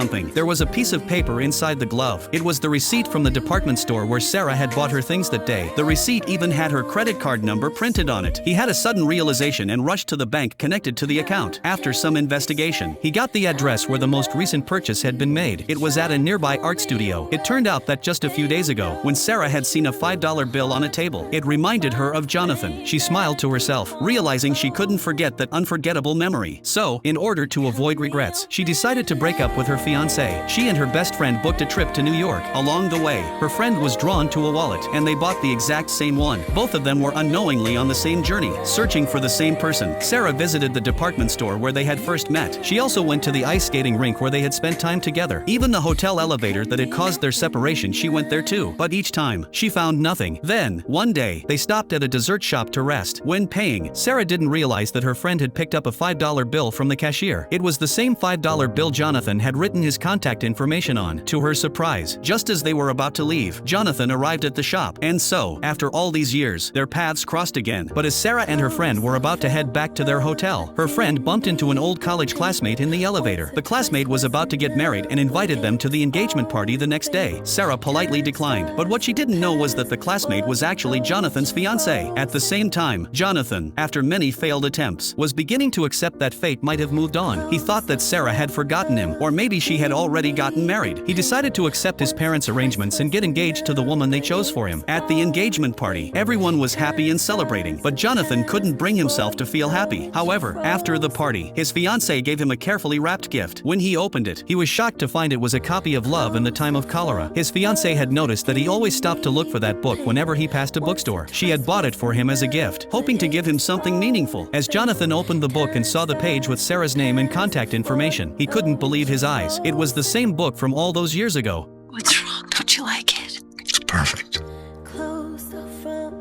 something. There was a piece of paper inside the glove. It was the receipt from the department store where Sarah had bought her things that day. The receipt even had her credit card number printed on it. He had a sudden realization and rushed to the bank connected to the account. After some investigation, he got the address where the most recent purchase had been made. It was at a nearby art studio. It turned out that just a few days ago, when Sarah had seen a $5 bill on a table, it reminded her of Jonathan. She smiled to herself, realizing she couldn't forget that unforgettable memory. So, in order to avoid regrets, she decided to break up with her fiancé. She and her best friend booked a trip to New York. Along the way, her friend was drawn to a wallet, and they bought the exact same one. Both of them were unknowingly on the same journey, searching for the same person. Sarah visited the department store where they had first met. She also went to the ice skating rink where they had spent time together. Even the hotel elevator that had caused their separation, she went there too. But each time, she found nothing. Then, one day, they stopped at a dessert shop to rest. When paying, Sarah didn't realize that her friend had picked up a $5 bill from the cashier. It was the same $5 bill Jonathan had written his contact information on. To her surprise, just as they were about to leave, Jonathan arrived at the shop. And so, after all these years, their paths crossed again. But as Sarah and her friend were about to head back to their hotel, her friend bumped into an old college classmate in the elevator. The classmate was about to get married and invited them to the engagement party the next day. Sarah politely declined, but what she didn't know was that the classmate was actually Jonathan's fiancé. At the same time, Jonathan, after many failed attempts, was beginning to accept that fate might have moved on. He thought that Sarah had forgotten him, or maybe she had already gotten married. He decided to accept his parents' arrangements and get engaged to the woman they chose for him. At the engagement party, everyone was happy and celebrating, but Jonathan couldn't bring himself to feel happy. However, after the party, his fiancée gave him a carefully wrapped gift. When he opened it, he was shocked to find it was a copy of Love in the Time of Cholera. His fiancée had noticed that he always stopped to look for that book whenever he passed a bookstore. She had bought it for him as a gift, hoping to give him something meaningful. As Jonathan opened the book and saw the page with Sarah's name and contact information, he couldn't believe his eyes. It was the same book from all those years ago. What's wrong? Don't you like it? It's perfect.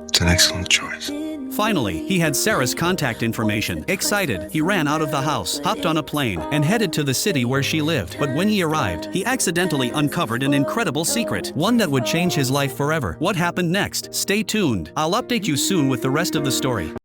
It's an excellent choice. Finally, he had Sarah's contact information. Excited, he ran out of the house, hopped on a plane, and headed to the city where she lived. But when he arrived, he accidentally uncovered an incredible secret, one that would change his life forever. What happened next? Stay tuned. I'll update you soon with the rest of the story.